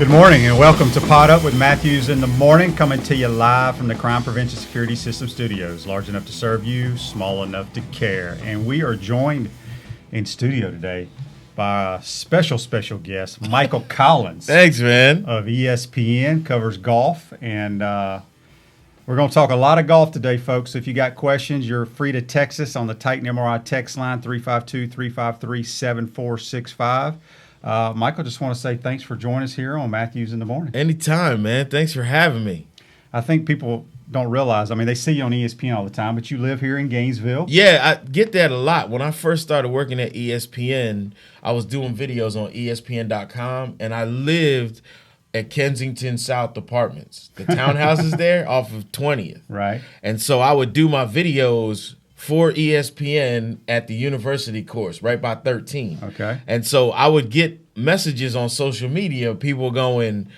Good morning and welcome to Pod Up with Matthews in the Morning, coming to you live from the Crime Prevention Security System Studios, large enough to serve you, small enough to care. And we are joined in studio today by a special guest, Michael Collins. Thanks, man. Of ESPN, covers golf. And we're going to talk a lot of golf today, folks. If you got questions, you're free to text us on the Titan MRI text line, 352-353-7465. Michael, just want to say thanks for joining us here on Matthews in the Morning. Anytime, man. Thanks for having me. I think people don't realize, they see you on ESPN all the time, but you live here in Gainesville. Yeah, I get that a lot. When I first started working at ESPN, I was doing videos on ESPN.com, and I lived at Kensington South Apartments. The townhouses there off of 20th. Right. And so I would do my videos for ESPN at the university course, right by 13. Okay. And so I would get messages on social media, people going,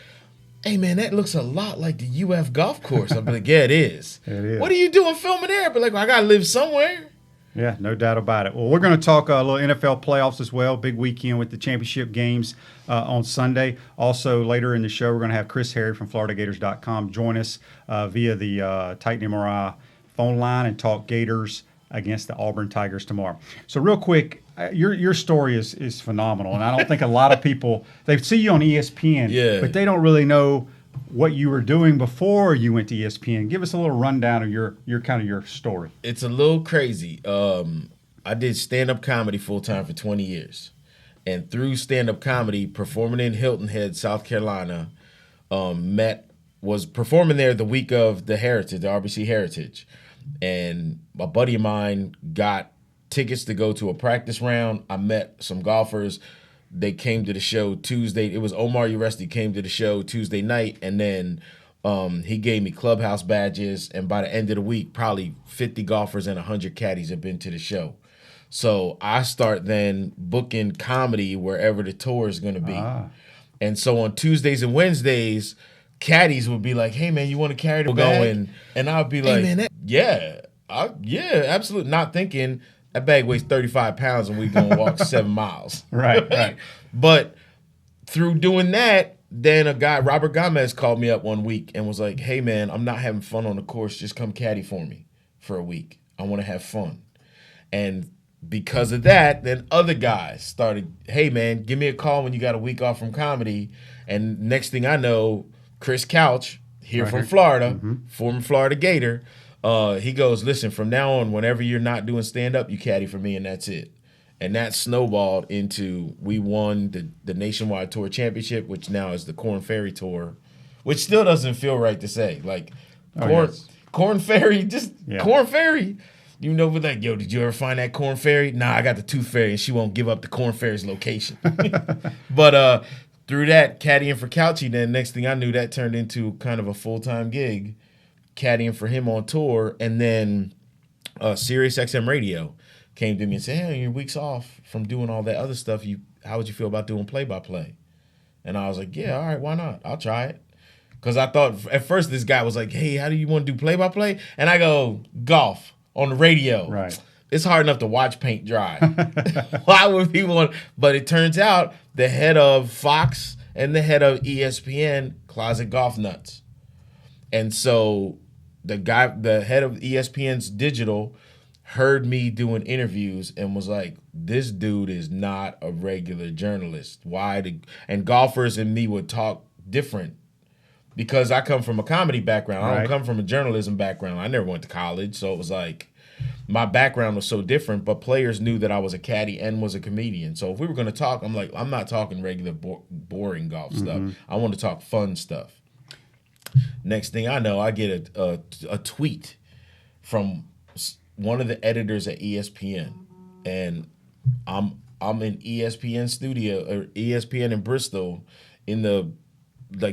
"Hey, man, that looks a lot like the UF golf course." I'd be like, "Yeah, it is." It is. "What are you doing filming there?" But like, "I got to live somewhere." Yeah, no doubt about it. Well, we're going to talk a little NFL playoffs as well. Big weekend with the championship games on Sunday. Also, later in the show, we're going to have Chris Harry from FloridaGators.com join us via the Titan MRI phone line and talk Gators against the Auburn Tigers tomorrow. So real quick, your story is phenomenal, and I don't think a lot of people, they see you on ESPN, but they don't really know what you were doing before you went to ESPN. Give us a little rundown of your story. It's a little crazy. I did stand-up comedy full-time for 20 years. And through stand-up comedy, performing in Hilton Head, South Carolina, was performing there the week of the Heritage, the RBC Heritage. And a buddy of mine got tickets to go to a practice round. I met some golfers. They came to the show Tuesday. It was Omar Uresti came to the show Tuesday night, and then he gave me clubhouse badges. And by the end of the week, probably 50 golfers and 100 caddies have been to the show. So I start then booking comedy wherever the tour is going to be. And so on Tuesdays and Wednesdays, caddies would be like, "Hey, man, you want to carry the bag?" And I'd be like, "Hey, man, yeah, absolutely." Not thinking that bag weighs 35 pounds and we're going to walk 7 miles. Right. But through doing that, then a guy, Robert Gomez, called me up one week and was like, "Hey, man, I'm not having fun on the course. Just come caddy for me for a week. I want to have fun." And because of that, then other guys started, "Hey, man, give me a call when you got a week off from comedy." And next thing I know, Chris Couch, here from Florida, former Florida Gator, he goes, "Listen, from now on, whenever you're not doing stand-up, you caddy for me, and that's it." And that snowballed into, we won the Nationwide Tour Championship, which now is the Korn Ferry Tour, which still doesn't feel right to say. Like, Korn Ferry, Korn Ferry. You know, but like, "Yo, did you ever find that Korn Ferry?" "Nah, I got the Tooth Fairy, and she won't give up the Korn Ferry's location." But through that, caddying for Couchy, then next thing I knew, that turned into kind of a full-time gig, caddying for him on tour. And then Sirius XM Radio came to me and said, "Hey, your week's off from doing all that other stuff. How would you feel about doing play-by-play?" And I was like, "Yeah, all right, why not? I'll try it." Because I thought at first this guy was like, "Hey, how do you want to do play-by-play?" And I go, "Golf on the radio." Right. It's hard enough to watch paint dry. Why would people want? But it turns out the head of Fox and the head of ESPN, closet golf nuts. And so the head of ESPN's digital, heard me doing interviews and was like, "This dude is not a regular journalist. And golfers and me would talk different because I come from a comedy background. I don't come from a journalism background. I never went to college. So it was like, my background was so different, but players knew that I was a caddy and was a comedian. So if we were going to talk, I'm like, I'm not talking regular boring golf stuff. I want to talk fun stuff. Next thing I know, I get a tweet from one of the editors at ESPN, and I'm in ESPN studio or ESPN in Bristol in the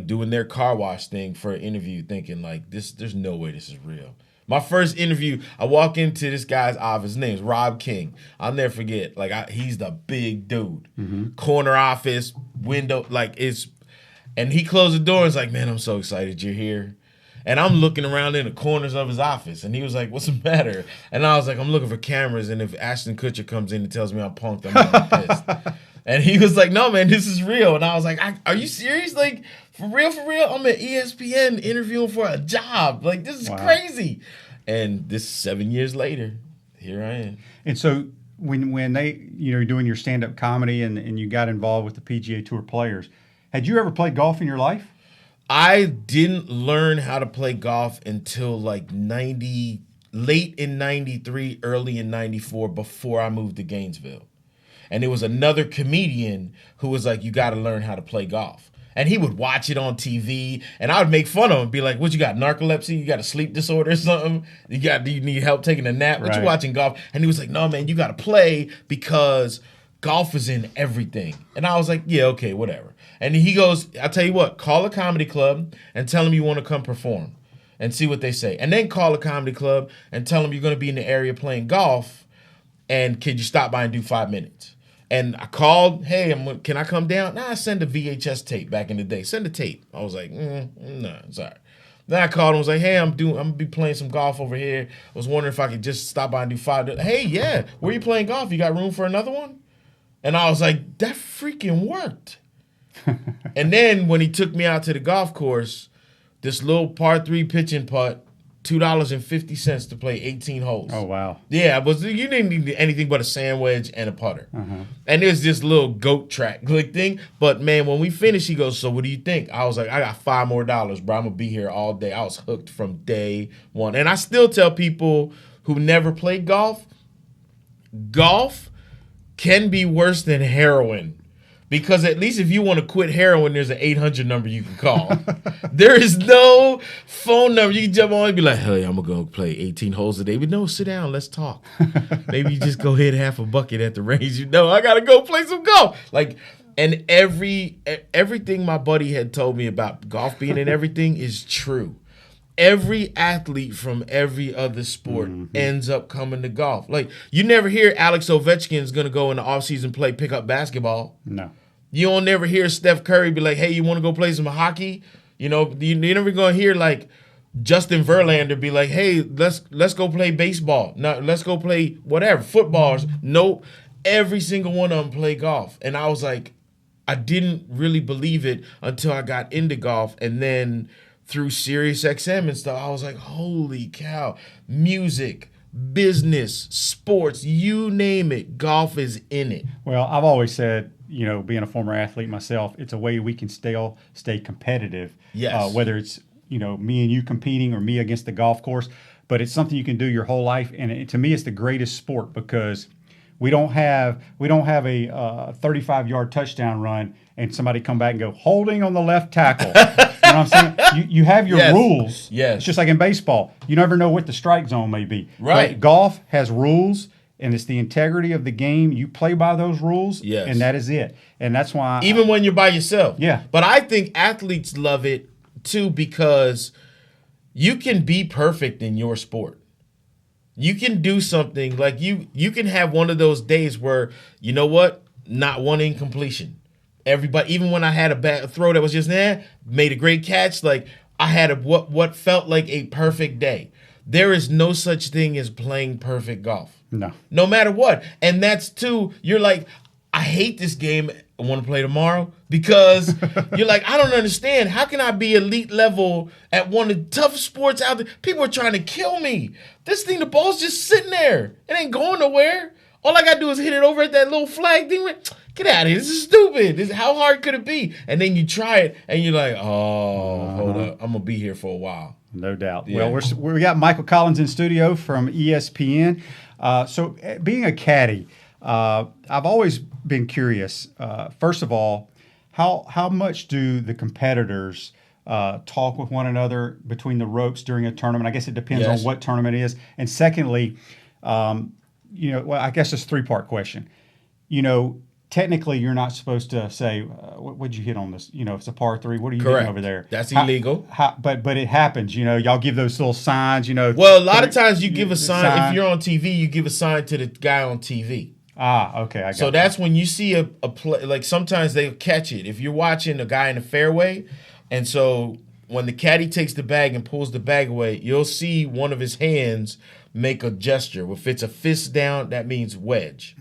doing their car wash thing for an interview, thinking like, there's no way this is real. My first interview, I walk into this guy's office. His name's Rob King. I'll never forget. He's the big dude. Corner office, window, and he closed the door and was like, "Man, I'm so excited you're here." And I'm looking around in the corners of his office, and he was like, "What's the matter?" And I was like, "I'm looking for cameras, and if Ashton Kutcher comes in and tells me I'm punked, I'm gonna be pissed." And he was like, no, man, this is real. And I was like, are you serious? Like, for real, for real? I'm at ESPN interviewing for a job. Like, this is crazy. And this 7 years later, here I am. And so when they, you're doing your stand-up comedy and you got involved with the PGA Tour players, had you ever played golf in your life? I didn't learn how to play golf until like late in 93, early in 94, before I moved to Gainesville. And there was another comedian who was like, you got to learn how to play golf. And he would watch it on TV, and I would make fun of him and be like, what, you got narcolepsy? You got a sleep disorder or something? Do you need help taking a nap? What you watching golf? And he was like, no, man, you got to play because golf is in everything. And I was like, yeah, okay, whatever. And he goes, I'll tell you what, call a comedy club and tell them you want to come perform and see what they say. And then call a comedy club and tell them you're going to be in the area playing golf, and could you stop by and do 5 minutes? And I called, hey, can I come down? Nah, I send a VHS tape back in the day. Send a tape. I was like, no, sorry. Then I called and was like, hey, I'm gonna be playing some golf over here. I was wondering if I could just stop by and do 5. Hey, yeah, where you playing golf? You got room for another one? And I was like, that freaking worked. And then when he took me out to the golf course, this little par 3 pitching putt, $2.50 to play 18 holes. Oh, wow. Yeah, but you didn't need anything but a sand wedge and a putter. And there's this little goat track thing. But, man, when we finished, he goes, so what do you think? I was like, I got $5 more, bro. I'm going to be here all day. I was hooked from day one. And I still tell people who never played golf can be worse than heroin. Because at least if you want to quit heroin, there's an 800 number you can call. There is no phone number. You can jump on and be like, hey, I'm going to go play 18 holes today. But no, sit down. Let's talk. Maybe you just go hit half a bucket at the range. I got to go play some golf. And everything my buddy had told me about golf being in everything is true. Every athlete from every other sport ends up coming to golf. Like, you never hear Alex Ovechkin is going to go in the offseason play pickup basketball. No. You don't never hear Steph Curry be like, hey, you want to go play some hockey? You're never going to hear, like, Justin Verlander be like, hey, let's go play baseball. No, let's go play whatever, footballs. Nope. Every single one of them play golf. And I was like, I didn't really believe it until I got into golf. And then through Sirius XM and stuff, I was like, holy cow, music, business, sports, you name it, golf is in it. Well, I've always said, being a former athlete myself, it's a way we can still stay competitive. Yes. Whether it's, me and you competing or me against the golf course, but it's something you can do your whole life. And to me, it's the greatest sport because we don't have a 35-yard touchdown run and somebody come back and go, holding on the left tackle. You know what I'm saying? You have your rules. Yes. It's just like in baseball. You never know what the strike zone may be. Right. But golf has rules, and it's the integrity of the game. You play by those rules, and that is it. And that's why. Even when you're by yourself. Yeah. But I think athletes love it, too, because you can be perfect in your sport. You can do something like you can have one of those days where, you know what, not one incompletion. Everybody, even when I had a bad throw that was just made a great catch, like I had what felt like a perfect day. There is no such thing as playing perfect golf. No matter what. And that's too, you're like, I hate this game. I want to play tomorrow because you're like, I don't understand. How can I be elite level at one of the toughest sports out there? People are trying to kill me. This thing, the ball's just sitting there. It ain't going nowhere. All I got to do is hit it over at that little flag thing. Get out of here. This is stupid. How hard could it be? And then you try it, and you're like, hold up. I'm going to be here for a while. No doubt. Yeah. Well, we got Michael Collins in studio from ESPN. So being a caddy, I've always been curious. First of all, how much do the competitors talk with one another between the ropes during a tournament? I guess it depends on what tournament it is. And secondly, I guess it's a 3-part question. Technically, you're not supposed to say, what'd you hit on this? If it's a par 3, what are you hitting over there? That's illegal. But it happens. Y'all give those little signs. Well, a lot of times you give a sign. If you're on TV, you give a sign to the guy on TV. Okay. I got so that's when you see a play. Like sometimes they'll catch it. If you're watching a guy in the fairway, and so when the caddy takes the bag and pulls the bag away, you'll see one of his hands make a gesture. If it's a fist down, that means wedge.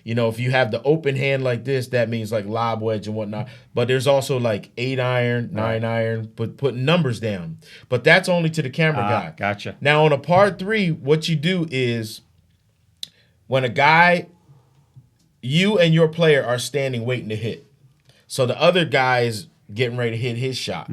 If you have the open hand like this, that means like lob wedge and whatnot. But there's also like 8 iron, 9 iron, but putting numbers down. But that's only to the camera guy. Gotcha. Now on a par 3, what you do is when a guy, you and your player are standing waiting to hit. So the other guy is getting ready to hit his shot.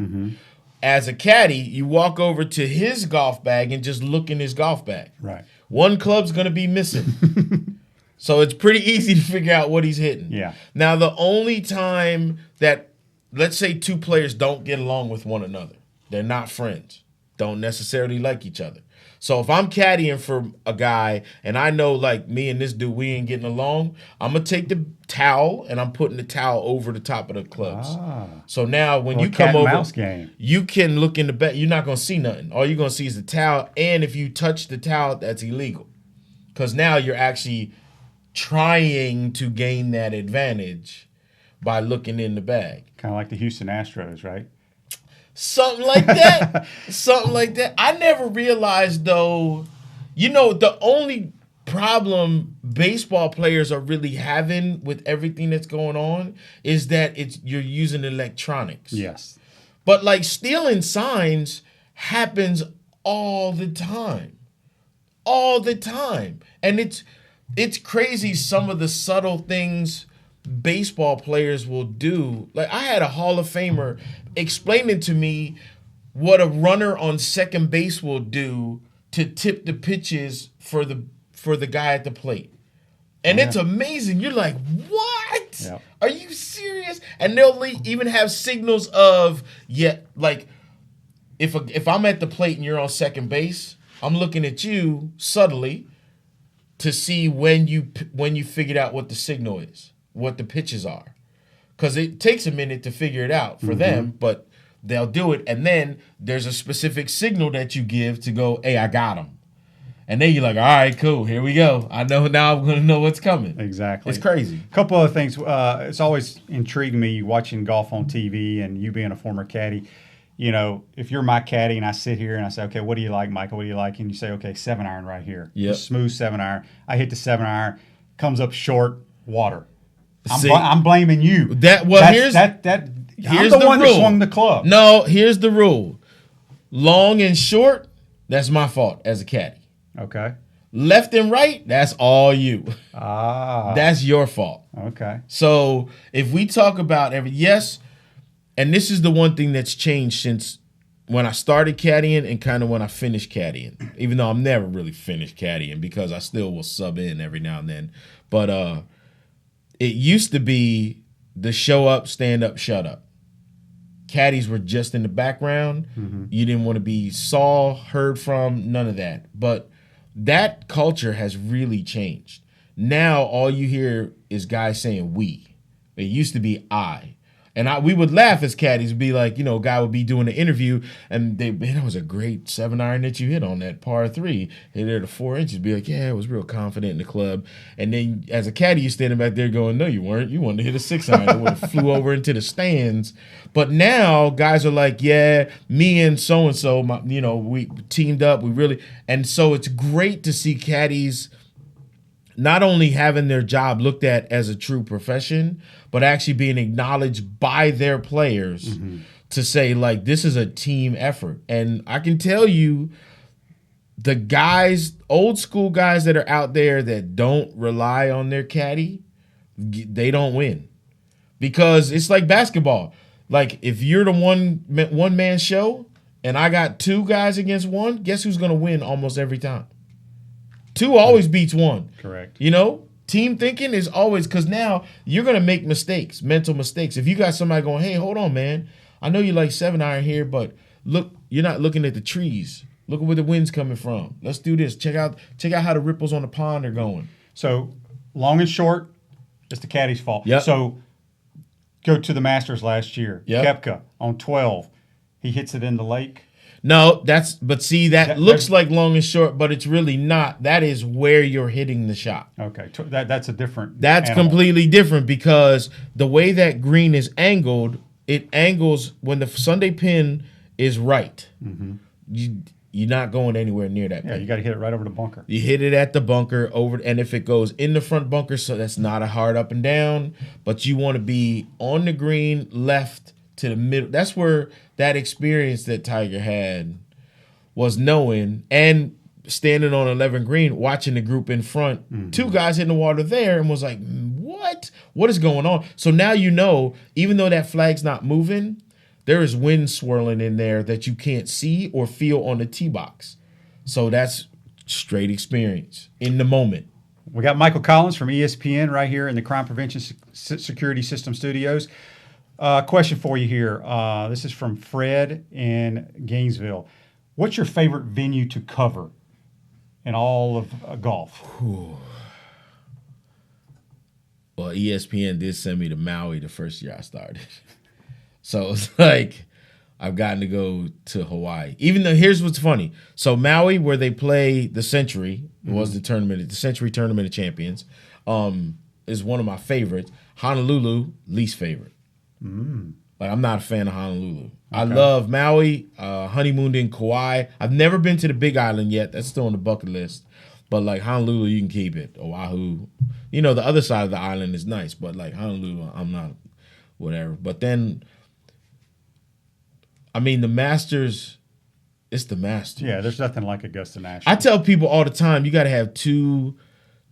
As a caddy, you walk over to his golf bag and just look in his golf bag. Right. One club's going to be missing. So it's pretty easy to figure out what he's hitting. Yeah. Now, the only time that, let's say 2 players don't get along with one another, they're not friends, don't necessarily like each other. So if I'm caddying for a guy and I know like me and this dude, we ain't getting along, I'm going to take the towel and I'm putting the towel over the top of the clubs. So now when you come over, you can look in the back. You're not going to see nothing. All you're going to see is the towel. And if you touch the towel, that's illegal. Because now you're actually trying to gain that advantage by looking in the bag. Kind of like the Houston Astros, right? Something like that. Something like that. I never realized, though, the only problem baseball players are really having with everything that's going on is that you're using electronics. Yes. But, like, stealing signs happens all the time. All the time. And it's crazy some of the subtle things baseball players will do. Like, I had a Hall of Famer explaining to me what a runner on second base will do to tip the pitches for the guy at the plate. And it's amazing. You're like, what? Yeah. Are you serious? And they'll even have signals of, like, if I'm at the plate and you're on second base, I'm looking at you subtly to see when you figured out what the signal is, what the pitches are. Because it takes a minute to figure it out for them, but they'll do it. And then there's a specific signal that you give to go, hey, I got him. And then you're like, all right, cool, here we go. I know now I'm going to know what's coming. Exactly. It's crazy. A couple other things. It's always intrigued me watching golf on TV and you being a former caddy. If you're my caddy and I sit here and I say, okay, what do you like, Michael? What do you like? And you say, okay, 7 iron right here. Yep. Smooth 7 iron. I hit the 7 iron, comes up short, water. I'm blaming you. Here's I'm the one that swung the club. No, here's the rule. Long and short, that's my fault as a caddy. Okay. Left and right, that's all you. That's your fault. Okay. So if we talk about and this is the one thing that's changed since when I started caddying and kind of when I finished caddying, even though I'm never really finished caddying because I still will sub in every now and then. But it used to be the show up, stand up, shut up. Caddies were just in the background. You didn't want to be heard from, none of that. But that culture has really changed. Now all you hear is guys saying we. It used to be I. And we would laugh as caddies, be like, a guy would be doing an interview, and that was a great 7 iron that you hit on that par 3. Hit it to 4 inches, be like, yeah, I was real confident in the club. And then as a caddy, you're standing back there going, no, you weren't. You wanted to hit a 6 iron. It would have flew over into the stands. But now guys are like, yeah, me and so-and-so, we teamed up. And so it's great to see caddies not only having their job looked at as a true profession, but actually being acknowledged by their players to say, like, this is a team effort. And I can tell you, the guys, old school guys that are out there that don't rely on their caddy, they don't win. Because it's like basketball. Like, if you're the one-man show and I got 2 guys against 1, guess who's going to win almost every time? 2 always beats 1. Correct. Team thinking is always, because now you're going to make mistakes, mental mistakes. If you got somebody going, hey, hold on, man. I know you like 7 iron here, but look, you're not looking at the trees. Look at where the wind's coming from. Let's do this. Check out how the ripples on the pond are going. So long and short, it's the caddy's fault. Yep. So go to the Masters last year. Yep. Koepka on 12. He hits it in the lake. No, that looks like long and short, but it's really not. That is where you're hitting the shot. Okay, that's a different That's animal. completely different because the way that green is angled, it angles when the Sunday pin is right. you're not going anywhere near that. Yeah, you got to hit it right over the bunker. You hit it at the bunker and if it goes in the front bunker, so that's not a hard up and down, but you want to be on the green, left to the middle. That's where that experience that Tiger had was knowing and standing on 11 green, watching the group in front, two guys in the water there, and was like, what is going on? So now you know, even though that flag's not moving, there is wind swirling in there that you can't see or feel on the tee box. So that's straight experience in the moment. We got Michael Collins from ESPN right here in the Crime Prevention Security System Studios. Question for you here. This is from Fred in Gainesville. What's your favorite venue to cover in all of golf? Well, ESPN did send me to Maui the first year I started. So it's like I've gotten to go to Hawaii. Even though here's what's funny. So Maui, where they play the Century, was the tournament, the Century Tournament of Champions, is one of my favorites. Honolulu, least favorite. Like I'm not a fan of Honolulu. Okay. I love Maui, honeymooned in Kauai. I've never been to the Big Island yet. That's still on the bucket list. But like Honolulu, you can keep it. Oahu, the other side of the island is nice. But like Honolulu, I'm not, whatever. But then, I mean, the Masters, it's the Masters. Yeah, there's nothing like Augusta National. I tell people all the time, you got to have two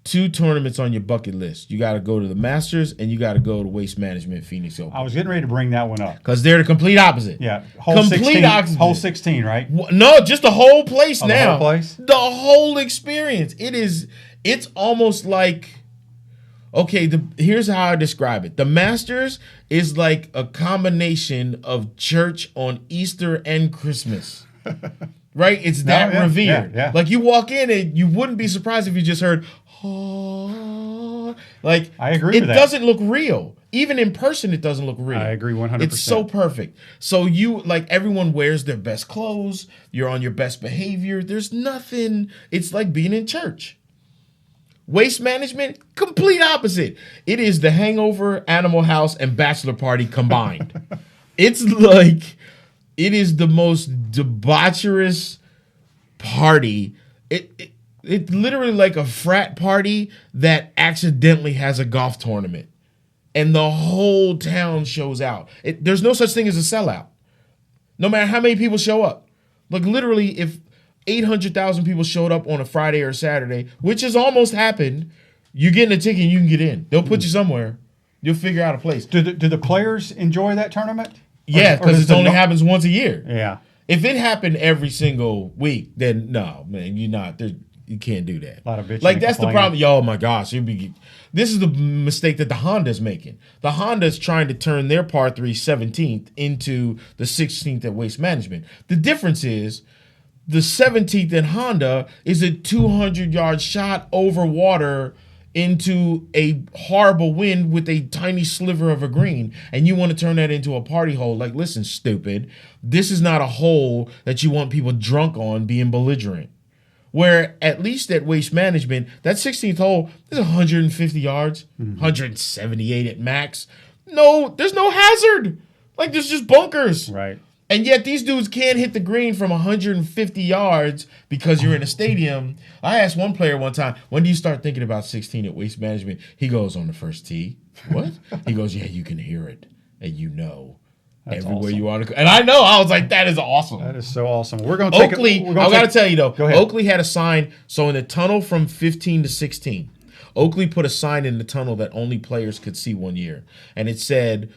tournaments on your bucket list. You got to go to the Masters and you got to go to Waste Management Phoenix Open. I was getting ready to bring that one up. Because they're the complete opposite. Yeah. Complete opposite. Hole 16, right? No, just the whole place now. The whole place? The whole experience. It's almost like, okay, here's how I describe it. The Masters is like a combination of church on Easter and Christmas. Right? It's that revered. Yeah. Like you walk in and you wouldn't be surprised if you just heard, oh, like I agree with that. It doesn't look real. Even in person, it doesn't look real. I agree 100%. It's so perfect. So everyone wears their best clothes. You're on your best behavior. There's nothing. It's like being in church. Waste Management, complete opposite. It is the Hangover, Animal House, and Bachelor Party combined. It's like, it is the most debaucherous party. It's literally like a frat party that accidentally has a golf tournament. And the whole town shows out. There's no such thing as a sellout. No matter how many people show up. Like literally, if 800,000 people showed up on a Friday or Saturday, which has almost happened, you get in a ticket and you can get in. They'll put you somewhere. You'll figure out a place. Do the players enjoy that tournament? Yeah, because it only happens once a year. Yeah. If it happened every single week, then no, man, you can't do that. A lot of bitching. Like that's the problem. Oh my gosh, this is the mistake that the Honda's making. The Honda's trying to turn their par 3 17th into the 16th at Waste Management. The difference is the 17th in Honda is a 200-yard shot over water into a horrible wind with a tiny sliver of a green, and you want to turn that into a party hole. Like, listen, stupid, this is not a hole that you want people drunk on being belligerent. Where at least at Waste Management, that 16th hole is 150 yards, 178 at max. No, there's no hazard. Like, there's just bunkers. Right. And yet these dudes can't hit the green from 150 yards because you're in a stadium. I asked one player one time, when do you start thinking about 16 at Waste Management? He goes, on the first tee. What? He goes, yeah, you can hear it. And That's everywhere awesome. you want to go. And I know, I was like, that is awesome. That is so awesome. We're going to take Oakley, I got to tell you though, Go ahead. Oakley had a sign. So in the tunnel from 15 to 16, Oakley put a sign in the tunnel that only players could see one year. And it said,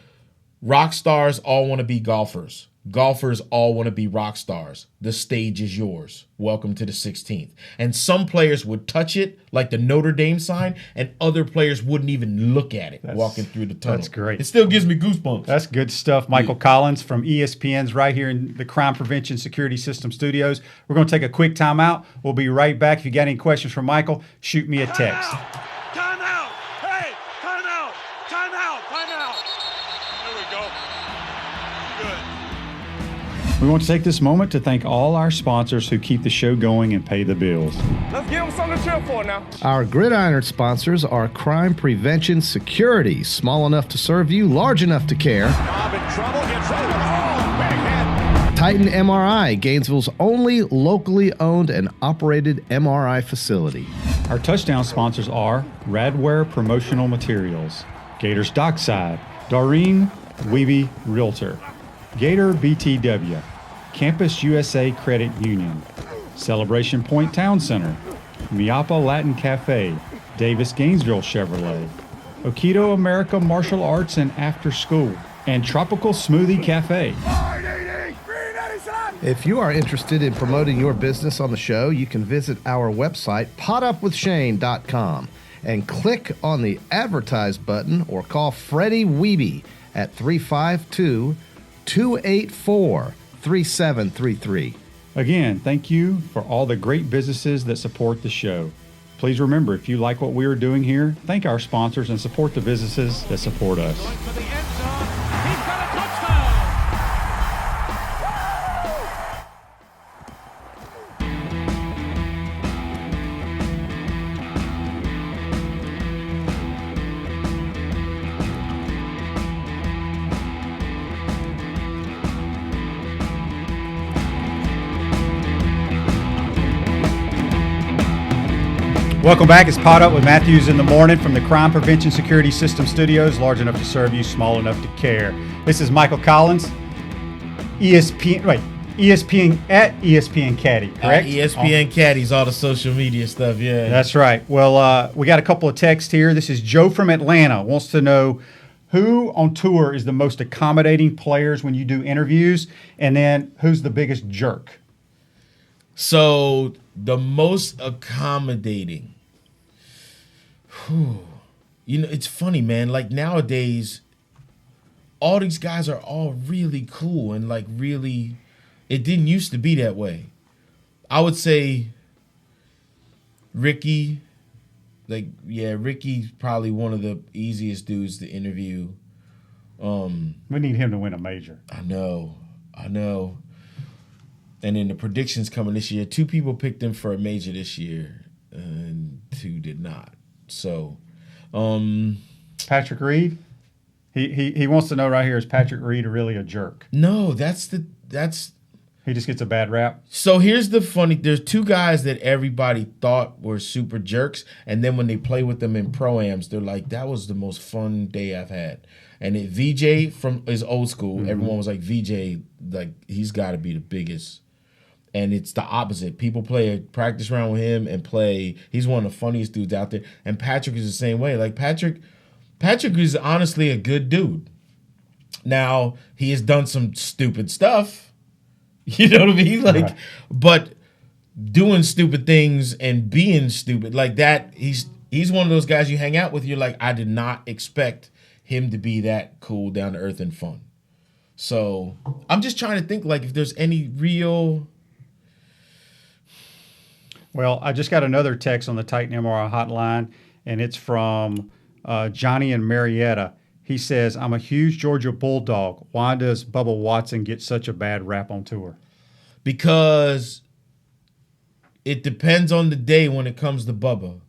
rock stars all want to be golfers. Golfers all want to be rock stars. The stage is yours. Welcome to the 16th. And some players would touch it, like the Notre Dame sign, and other players wouldn't even look at it walking through the tunnel. That's great. It still gives me goosebumps. That's good stuff. Michael Collins from ESPN's right here in the Crime Prevention Security System Studios. We're going to take a quick timeout. We'll be right back. If you got any questions for Michael, shoot me a text. Time out! Hey, time out! Time out! Time out! There we go. Good. We want to take this moment to thank all our sponsors who keep the show going and pay the bills. Let's give them something to cheer for now. Our Gridiron sponsors are Crime Prevention Security, small enough to serve you, large enough to care. Bob in trouble, gets rid of it. Oh, big hit. Titan MRI, Gainesville's only locally owned and operated MRI facility. Our touchdown sponsors are Radware Promotional Materials, Gators Dockside, Doreen Weeby Realtor, Gator BTW, Campus USA Credit Union, Celebration Point Town Center, Miapa Latin Cafe, Davis Gainesville Chevrolet, Okido America Martial Arts and After School, and Tropical Smoothie Cafe. If you are interested in promoting your business on the show, you can visit our website, potupwithshane.com, and click on the advertise button or call Freddie Weeby at 352-284-3733. Again, thank you for all the great businesses that support the show. Please remember, if you like what we are doing here, thank our sponsors and support the businesses that support us. Going for the end zone. He's got a touchdown. Welcome back. It's Pot Up with Matthews in the morning from the Crime Prevention Security System Studios, large enough to serve you, small enough to care. This is Michael Collins, ESPN at ESPN Caddy, correct? ESPN Caddies, all the social media stuff, yeah. That's right. Well, we got a couple of texts here. This is Joe from Atlanta, wants to know who on tour is the most accommodating players when you do interviews, and then who's the biggest jerk? So the most accommodating. You know, it's funny, man. Like nowadays, all these guys are all really cool and like really, it didn't used to be that way. I would say Ricky, Ricky's probably one of the easiest dudes to interview. We need him to win a major. I know. And then the predictions coming this year. 2 people picked him for a major this year, and 2 did not. So, Patrick Reed. He wants to know right here, is Patrick Reed really a jerk? No, He just gets a bad rap. So here's the funny. There's 2 guys that everybody thought were super jerks, and then when they play with them in pro-ams, they're like, that was the most fun day I've had. And VJ is old school. Everyone was like, VJ, like he's got to be the biggest. And it's the opposite. People play a practice round with him and play. He's one of the funniest dudes out there. And Patrick is the same way. Like Patrick is honestly a good dude. Now, he has done some stupid stuff. You know what I mean? Like, right. But doing stupid things and being stupid like that, he's one of those guys you hang out with. You're like, I did not expect him to be that cool, down to earth, and fun. So I'm just trying to think like if there's any real. Well, I just got another text on the Titan MRI hotline, and it's from Johnny and Marietta. He says, I'm a huge Georgia Bulldog. Why does Bubba Watson get such a bad rap on tour? Because it depends on the day when it comes to Bubba.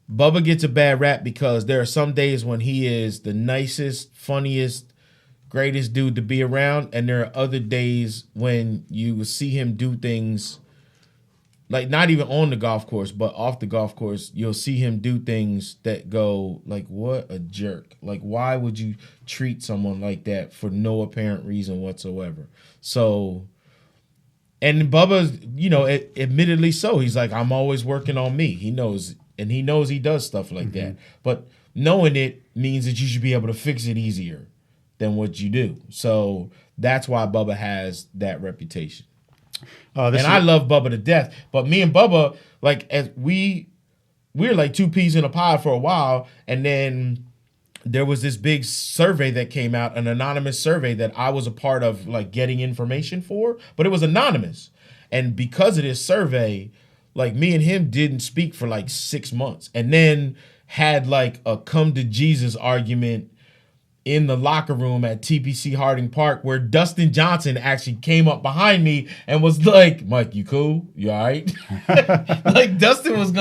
Bubba gets a bad rap because there are some days when he is the nicest, funniest, greatest dude to be around, and there are other days when you will see him do things like not even on the golf course, but off the golf course, you'll see him do things that go like, what a jerk. Like, why would you treat someone like that for no apparent reason whatsoever? So, and Bubba's, you know, admittedly so. He's like, I'm always working on me. He knows he does stuff like that. But knowing it means that you should be able to fix it easier than what you do. So that's why Bubba has that reputation. I love Bubba to death, but me and Bubba, like, as we're like 2 peas in a pod for a while, and then there was this big survey that came out, an anonymous survey that I was a part of, like, getting information for, but it was anonymous. And because of this survey, like, me and him didn't speak for like 6 months, and then had like a come to Jesus argument in the locker room at TPC Harding Park, where Dustin Johnson actually came up behind me and was like, Mike, you cool? You all right? Like, Dustin was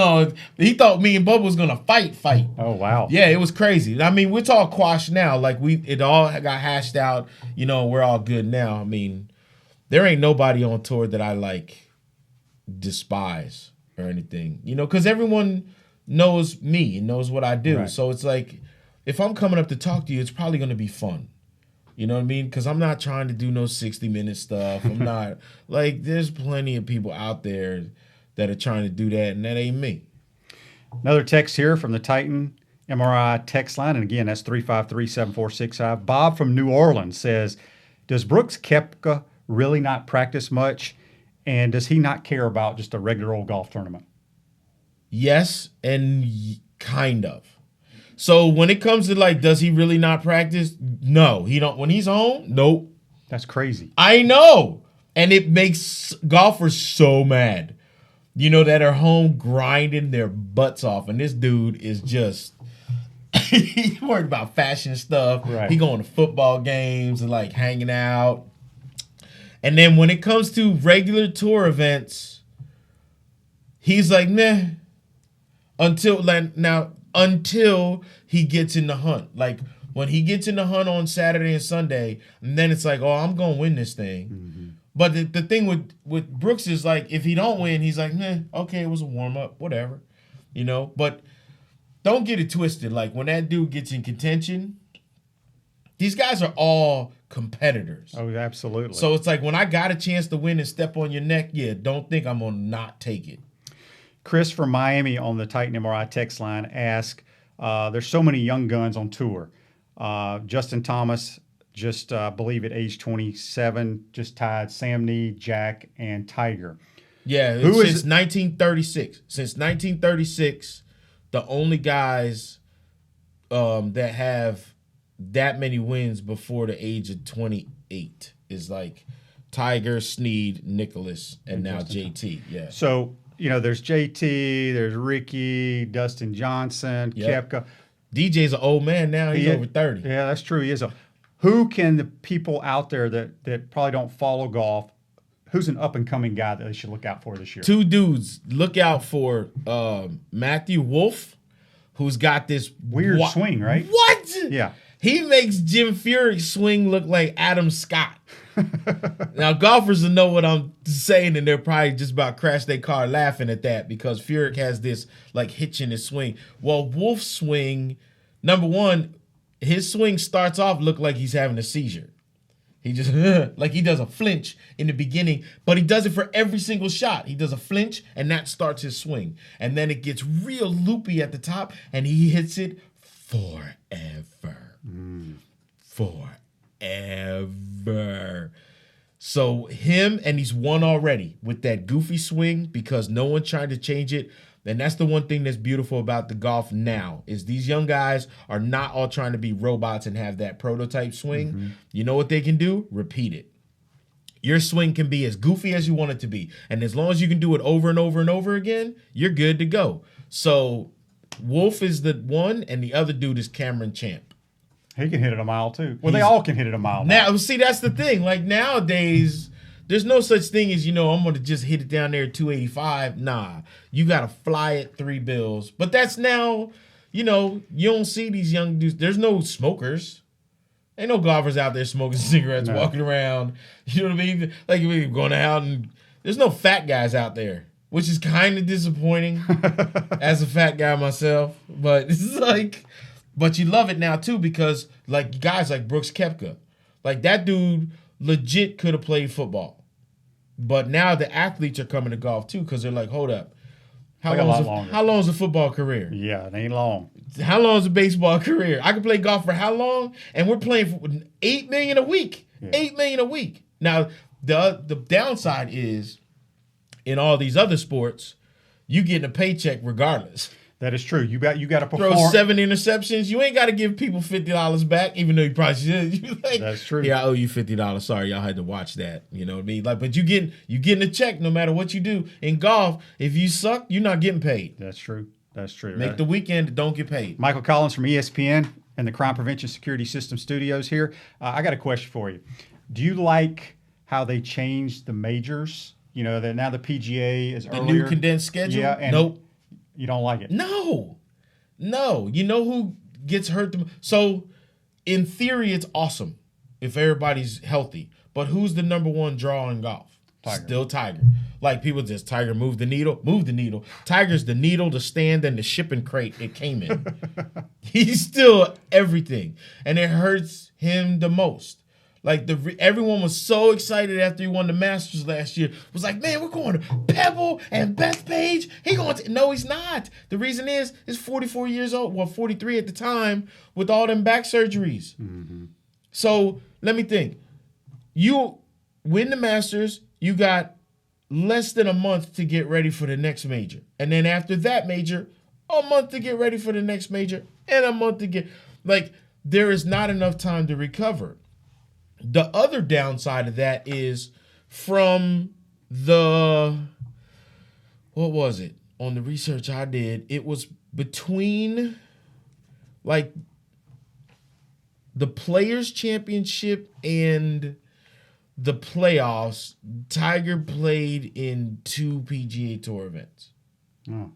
he thought me and Bubba was going to fight. Oh, wow. Yeah, it was crazy. I mean, it's all quashed now. Like, it all got hashed out. You know, we're all good now. I mean, there ain't nobody on tour that I like despise or anything, because everyone knows me and knows what I do. Right. So it's like, if I'm coming up to talk to you, it's probably going to be fun. You know what I mean? Because I'm not trying to do no 60-minute stuff. I'm not like, there's plenty of people out there that are trying to do that, and that ain't me. Another text here from the Titan MRI text line. And again, that's 353-7465. Bob from New Orleans says, does Brooks Koepka really not practice much? And does he not care about just a regular old golf tournament? Yes, and kind of. So when it comes to like, does he really not practice? No, he don't. When he's home, nope. That's crazy. I know. And it makes golfers so mad. That are home grinding their butts off. And this dude is just, he's worried about fashion stuff. Right. He going to football games and like hanging out. And then when it comes to regular tour events, he's like, meh. Until he gets in the hunt. Like when he gets in the hunt on Saturday and Sunday, and then it's like, oh, I'm going to win this thing. Mm-hmm. But the thing with Brooks is like, if he don't win, he's like, okay, it was a warm-up, whatever. But don't get it twisted. Like when that dude gets in contention, these guys are all competitors. Oh, absolutely. So it's like when I got a chance to win and step on your neck, don't think I'm going to not take it. Chris from Miami on the Titan MRI text line asked, there's so many young guns on tour. Justin Thomas, just I believe at age 27, just tied Sam Need, Jack, and Tiger. Yeah, since 1936. Since 1936, the only guys that have that many wins before the age of 28 is like Tiger, Snead, Nicholas, and now JT. Yeah. So, there's JT, there's Ricky, Dustin Johnson, Koepka. DJ's an old man now. He's over 30. Yeah, that's true. He is. Who can the people out there that probably don't follow golf, who's an up-and-coming guy that they should look out for this year? Two dudes. Look out for Matthew Wolff, who's got this weird swing, right? What? Yeah. He makes Jim Furyk's swing look like Adam Scott. Now, golfers will know what I'm saying, and they're probably just about crash their car laughing at that because Furyk has this like hitch in his swing. Well, Wolff's swing, number one, his swing starts off look like he's having a seizure. He just like he does a flinch in the beginning, but he does it for every single shot. He does a flinch, and that starts his swing, and then it gets real loopy at the top, and he hits it forever. Forever. So him, and he's won already with that goofy swing because no one tried to change it. And that's the one thing that's beautiful about the golf now is these young guys are not all trying to be robots and have that prototype swing. Mm-hmm. You know what they can do? Repeat it. Your swing can be as goofy as you want it to be. And as long as you can do it over and over and over again, you're good to go. So Wolff is the one, and the other dude is Cameron Champ. He can hit it a mile too. Well, they all can hit it a mile now. See, that's the thing. Like nowadays, there's no such thing as, I'm going to just hit it down there at 285. Nah, you got to fly it 3 bills. But that's now, you don't see these young dudes. There's no smokers. Ain't no golfers out there smoking cigarettes, walking around. You know what I mean? Like we're going out and there's no fat guys out there, which is kind of disappointing as a fat guy myself. But it's like, but you love it now too because like guys like Brooks Koepka, like that dude legit could have played football. But now the athletes are coming to golf too because they're like, hold up. How long is a football career? Yeah, it ain't long. How long is a baseball career? I can play golf for how long? And we're playing for $8 million a week. Yeah. $8 million a week. Now, the downside is in all these other sports, you getting a paycheck regardless. That is true. You got to perform. Throw 7 interceptions. You ain't got to give people $50 back, even though you probably should. Like, that's true. Yeah, I owe you $50. Sorry, y'all had to watch that. You know what I mean? Like, but you getting a check no matter what you do. In golf, if you suck, you're not getting paid. That's true. That's true. Make the weekend, don't get paid. Michael Collins from ESPN and the Crime Prevention Security System Studios here. I got a question for you. Do you like how they changed the majors? That now the PGA is earlier. The new condensed schedule? Yeah. And nope. You don't like it? No. You know who gets hurt? So, in theory, it's awesome if everybody's healthy. But who's the number one draw in golf? Tiger. Still Tiger. Like people just, Tiger move the needle, move the needle. Tiger's the needle, the stand, and the shipping crate it came in. He's still everything. And it hurts him the most. Like everyone was so excited after he won the Masters last year. Was like, man, we're going to Pebble and Bethpage. No, he's not. The reason is, he's 44 years old. Well, 43 at the time with all them back surgeries. Mm-hmm. So let me think. You win the Masters. You got less than a month to get ready for the next major. And then after that major, a month to get ready for the next major and a month to get, like, there is not enough time to recover. The other downside of that is from what was it? On the research I did, it was between like the Players Championship and the playoffs. Tiger played in 2 PGA Tour events. Oh.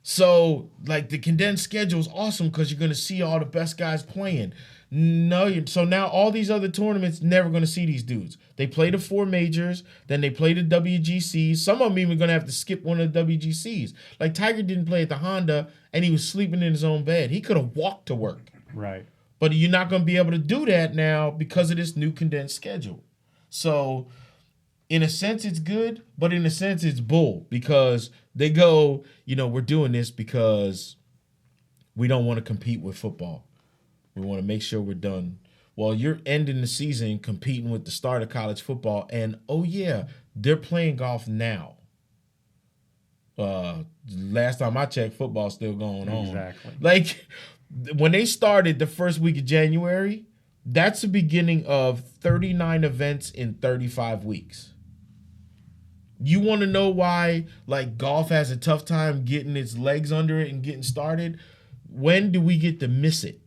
So, like, the condensed schedule is awesome because you're going to see all the best guys playing. So now all these other tournaments, never going to see these dudes. They play the 4 majors, then they play the WGCs. Some of them even going to have to skip one of the WGCs. Like, Tiger didn't play at the Honda, and he was sleeping in his own bed. He could have walked to work. Right. But you're not going to be able to do that now because of this new condensed schedule. So, in a sense, it's good, but in a sense, it's bull because they go, we're doing this because we don't want to compete with football. We want to make sure we're done. Well, you're ending the season competing with the start of college football, and, oh, yeah, they're playing golf now. Last time I checked, football's still going on. Exactly. Like, when they started the first week of January, that's the beginning of 39 events in 35 weeks. You want to know why, like, golf has a tough time getting its legs under it and getting started? When do we get to miss it?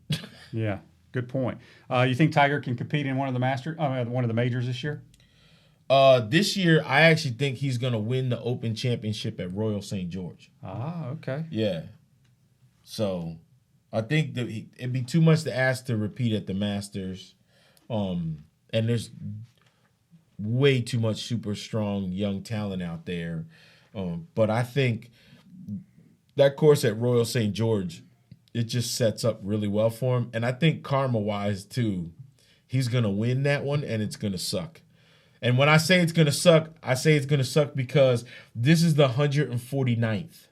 Yeah, good point. You think Tiger can compete in one of the majors this year? This year, I actually think he's going to win the Open Championship at Royal St. George. Ah, okay. Yeah. So, I think that it'd be too much to ask to repeat at the Masters. And there's way too much super strong young talent out there. But I think that course at Royal St. George, it just sets up really well for him. And I think karma-wise, too, he's going to win that one, and it's going to suck. And when I say it's going to suck, I say it's going to suck because this is the 149th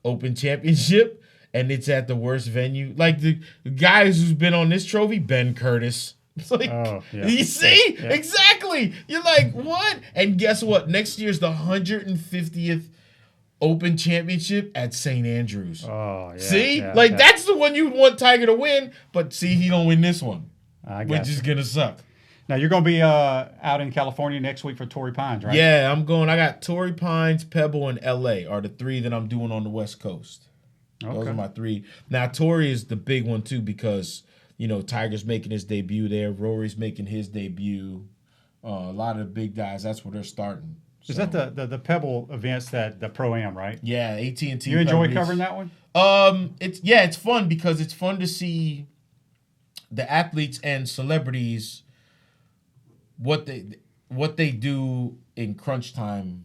Open Championship, and it's at the worst venue. Like, the guys who's been on this trophy, Ben Curtis. It's like, You see? Yeah. Exactly. You're like, what? And guess what? Next year's the 150th Open Championship at St. Andrews. Oh, yeah. See? That's the one you want Tiger to win, but see, he don't win this one, which is going to suck. Now, you're going to be out in California next week for Torrey Pines, right? Yeah, I'm going. I got Torrey Pines, Pebble, and L.A. are the 3 that I'm doing on the West Coast. Okay. Those are my 3. Now, Torrey is the big one, too, because, Tiger's making his debut there. Rory's making his debut. A lot of the big guys, that's where they're starting. Is that the Pebble events that the Pro-Am, right? Yeah, AT&T. You enjoy covering that one? It's fun because it's fun to see the athletes and celebrities what they do in crunch time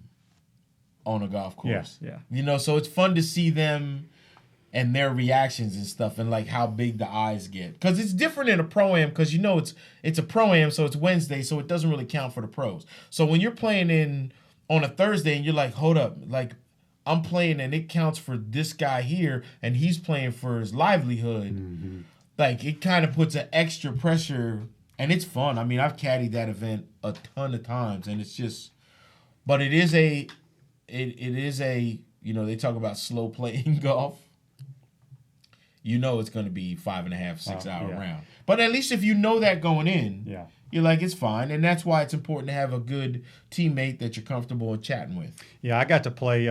on a golf course. Yeah. So it's fun to see them and their reactions and stuff, and like how big the eyes get, because it's different in a Pro-Am because it's a Pro-Am, so it's Wednesday, so it doesn't really count for the pros. So when you're playing on a Thursday and you're like, hold up, like, I'm playing and it counts for this guy here and he's playing for his livelihood. Mm-hmm. Like, it kind of puts an extra pressure, and it's fun. I mean, I've caddied that event a ton of times, and it's just, but it is a, they talk about slow playing golf. It's going to be 5.5, 6 hour round. But at least if you know that going in, you're like, it's fine. And that's why it's important to have a good teammate that you're comfortable in chatting with. Yeah, I got to play.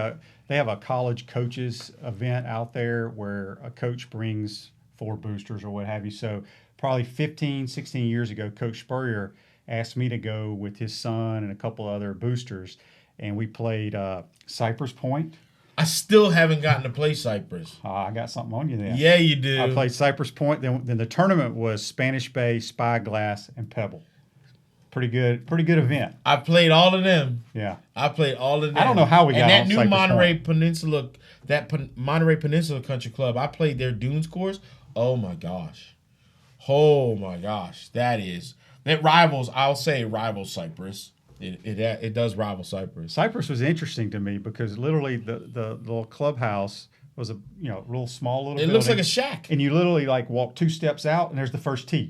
They have a college coaches event out there where a coach brings 4 boosters or what have you. So probably 15, 16 years ago, Coach Spurrier asked me to go with his son and a couple other boosters. And we played Cypress Point. I still haven't gotten to play Cypress. I got something on you then. Yeah, you do. I played Cypress Point. Then the tournament was Spanish Bay, Spyglass, and Pebble. Pretty good event. I played all of them. Yeah. I played all of them. I don't know how we got and that on new Cypress Monterey Point. Peninsula, Monterey Peninsula Country Club. I played their dunes course. Oh my gosh, that rivals. I'll say rivals Cypress. It does rival Cypress. Cypress was interesting to me because literally the little clubhouse was a real small little. It looks like a shack. And you literally like walk 2 steps out and there's the first tee.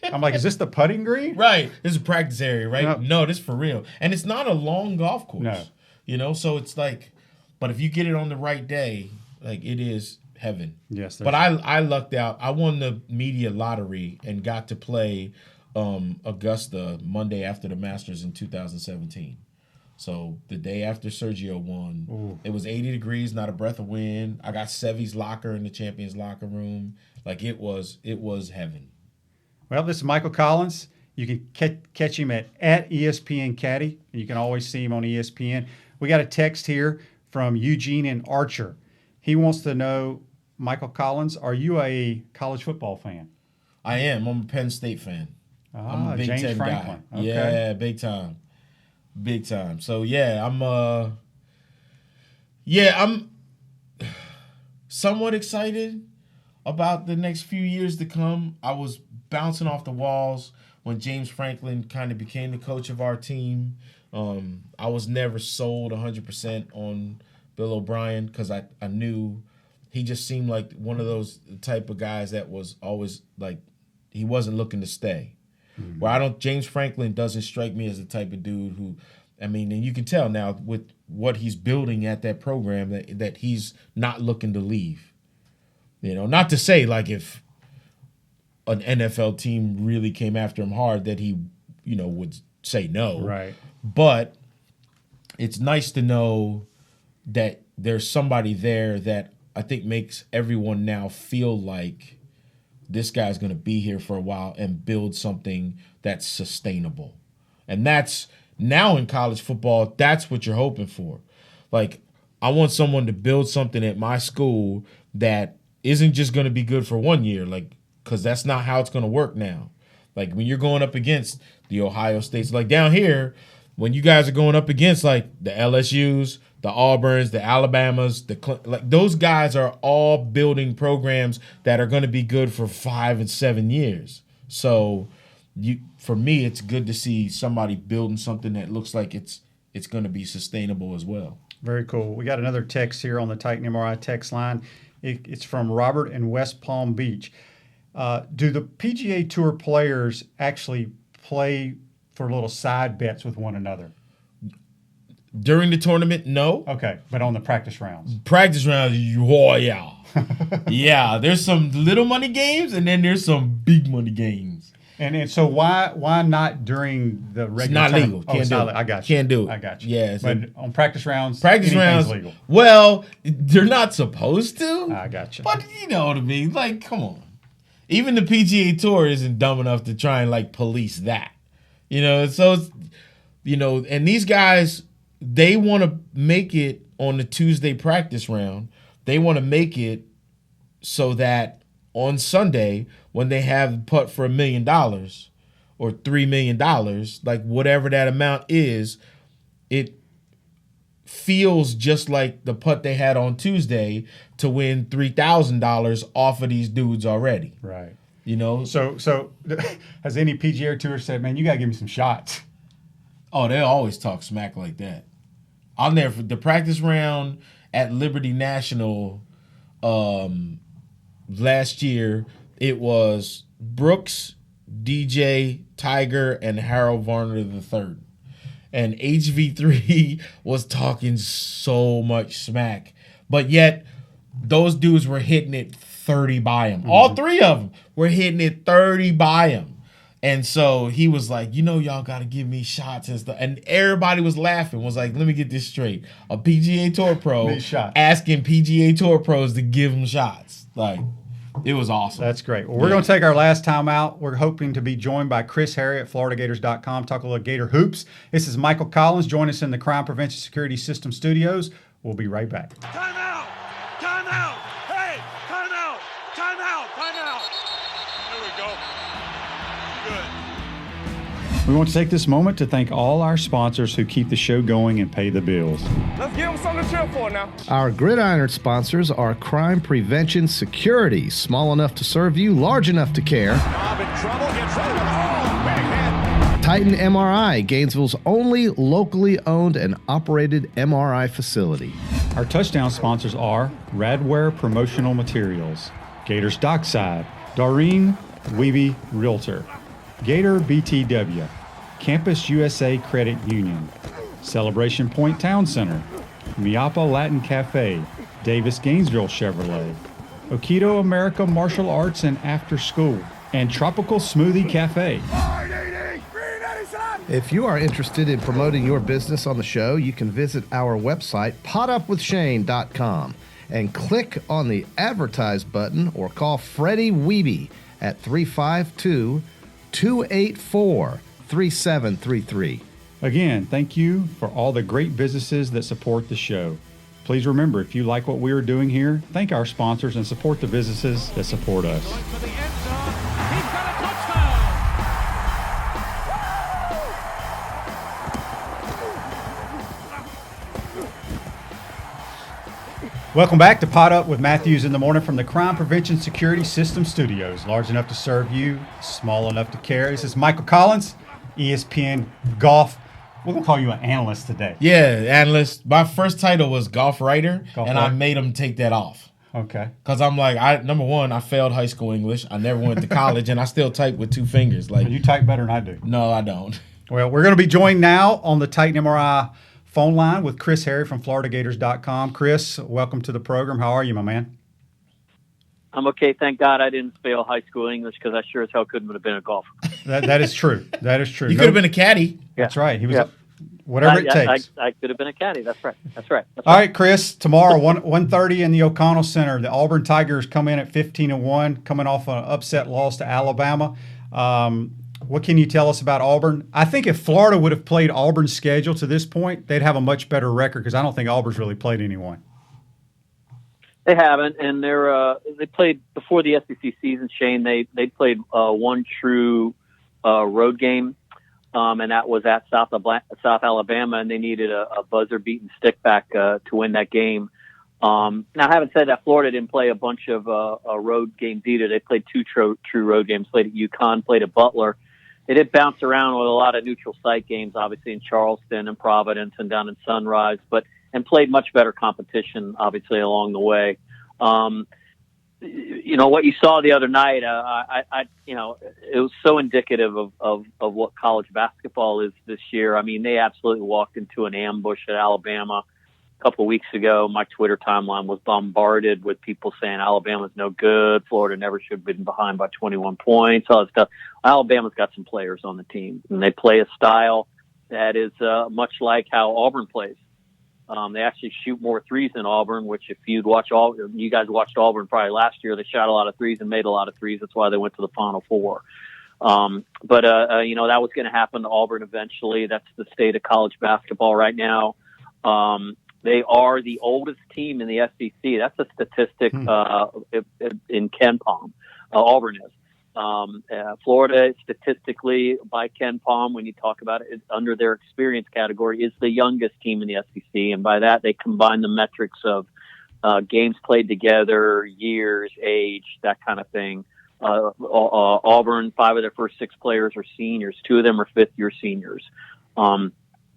I'm like, is this the putting green? Right. This is a practice area, right? No. No, this is for real. And it's not a long golf course. No. So it's like, but if you get it on the right day, like it is heaven. Yes. But I lucked out. I won the media lottery and got to play Augusta Monday after the Masters in 2017. So the day after Sergio won, Ooh. It was 80 degrees, not a breath of wind. I got Sevy's locker in the champions locker room. Like it was heaven. Well, this is Michael Collins. You can catch him at ESPN Caddy. You can always see him on ESPN. We got a text here from Eugene in Archer. He wants to know, Michael Collins, are you a college football fan? I am. I'm a Penn State fan. I'm a Big James Ten Franklin. guy. Okay. Yeah, big time. Big time. So yeah, I'm somewhat excited about the next few years to come. I was bouncing off the walls when James Franklin kind of became the coach of our team. I was never sold 100% on Bill O'Brien because I knew he just seemed like one of those type of guys that was always like he wasn't looking to stay. Mm-hmm. Where James Franklin doesn't strike me as the type of dude who, I mean, and you can tell now with what he's building at that program that he's not looking to leave. Not to say like if an NFL team really came after him hard that he, would say no. Right. But it's nice to know that there's somebody there that I think makes everyone now feel like this guy's going to be here for a while and build something that's sustainable. And that's now in college football, that's what you're hoping for. Like, I want someone to build something at my school that isn't just going to be good for 1 year, like, because that's not how it's going to work now. Like, when you're going up against the Ohio States, like down here, when you guys are going up against, like, the LSUs, the Auburns, the Alabamas, like those guys are all building programs that are going to be good for 5 and 7 years. So, for me, it's good to see somebody building something that looks like it's going to be sustainable as well. Very cool. We got another text here on the Titan MRI text line. It's from Robert in West Palm Beach. Do the PGA Tour players actually play for little side bets with one another? During the tournament, no. Okay, but on the practice rounds? Practice rounds, oh, yeah. Yeah, there's some little money games, and then there's some big money games. And so why not during the regular? It's not legal. Can't do it. I got you. Can't do it. I got you. Yeah, but on practice rounds, practice anything's rounds legal. Well, they're not supposed to. I got you. But you know what I mean. Like, come on. Even the PGA Tour isn't dumb enough to try and like police that. So it's, and these guys, they want to make it on the Tuesday practice round. They want to make it so that on Sunday, when they have putt for $1 million or $3 million, like whatever that amount is, it feels just like the putt they had on Tuesday to win $3,000 off of these dudes already. Right. So has any PGA Tour said, man, you got to give me some shots? Oh, they always talk smack like that. I'll never forget the practice round at Liberty National last year. It was Brooks, DJ, Tiger, and Harold Varner III. And HV3 was talking so much smack. But yet, those dudes were hitting it 30 by him. Mm-hmm. All three of them were hitting it 30 by him. And so he was like, y'all got to give me shots and stuff. And everybody was laughing, was like, let me get this straight. A PGA Tour pro asking PGA Tour pros to give him shots. Like, it was awesome. That's great. Well, we're going to take our last time out. We're hoping to be joined by Chris Harry at FloridaGators.com, talk a little Gator hoops. This is Michael Collins. Join us in the Crime Prevention Security System studios. We'll be right back. Timeout! Timeout! Hey! Timeout! Timeout! Timeout! There we go. Good. We want to take this moment to thank all our sponsors who keep the show going and pay the bills. Let's give them something to cheer for now. Our Gridiron sponsors are Crime Prevention Security, small enough to serve you, large enough to care. Bob in trouble, gets rid of it. Oh, big hit. Titan MRI, Gainesville's only locally owned and operated MRI facility. Our touchdown sponsors are Radware Promotional Materials, Gators Dockside, Doreen Weeby Realtor, Gator BTW, Campus USA Credit Union, Celebration Point Town Center, Miapa Latin Cafe, Davis Gainesville Chevrolet, Okido America Martial Arts and After School, and Tropical Smoothie Cafe. If you are interested in promoting your business on the show, you can visit our website, potupwithshane.com, and click on the Advertise button or call Freddie Weeby at 352-284-3733. Again, thank you for all the great businesses that support the show. Please remember, if you like what we are doing here, thank our sponsors and support the businesses that support us. Going for the end zone. He's got a touchdown. Welcome back to Pot Up with Matthews in the Morning from the Crime Prevention Security System Studios. Large enough to serve you, small enough to care. This is Michael Collins, ESPN Golf. We're going to call you an analyst today. Yeah, analyst. My first title was golf writer, Golf and writer. I made him take that off. Okay. Because I'm like, number one, I failed high school English. I never went to college, and I still type with two fingers. Like, You type better than I do. no, I don't. Well, we're going to be joined now on the Titan MRI phone line with Chris Harry from FloridaGators.com. Chris, welcome to the program. How are you, my man? I'm okay. Thank God I didn't fail high school English because I sure as hell couldn't have been a golfer. That is true. That is true. You could have been a caddy. That's right. He was Yeah. whatever it takes. I could have been a caddy. That's right. All right, Chris. Tomorrow, 1:30 in the O'Connell Center. The Auburn Tigers come in at 15-1, coming off an upset loss to Alabama. What can you tell us about Auburn? I think if Florida would have played Auburn's schedule to this point, they'd have a much better record because I don't think Auburn's really played anyone. They haven't, and they played before the SEC season. Shane, they played one true road game, and that was at South Alabama, and they needed a buzzer-beaten stick back to win that game. Now, having said that, Florida didn't play a bunch of road games either. They played two true road games. Played at UConn, played at Butler. They did bounce around with a lot of neutral site games, obviously in Charleston and Providence and down in Sunrise, and played much better competition, obviously, along the way. What you saw the other night, it was so indicative of what college basketball is this year. I mean, they absolutely walked into an ambush at Alabama. A couple of weeks ago, my Twitter timeline was bombarded with people saying Alabama's no good, Florida never should have been behind by 21 points, all that stuff. Alabama's got some players on the team, and they play a style that is much like how Auburn plays. They actually shoot more threes than Auburn, which if you guys watched Auburn probably last year, they shot a lot of threes and made a lot of threes. That's why they went to the Final Four. That was going to happen to Auburn eventually. That's the state of college basketball right now. They are the oldest team in the SEC. That's a statistic in Ken Palm. Auburn is. Florida, statistically, by Ken Palm, when you talk about it, under their experience category, is the youngest team in the SEC. And by that, they combine the metrics of games played together, years, age, that kind of thing. Auburn, 5 of their first 6 players are seniors. 2 of them are fifth-year seniors. They're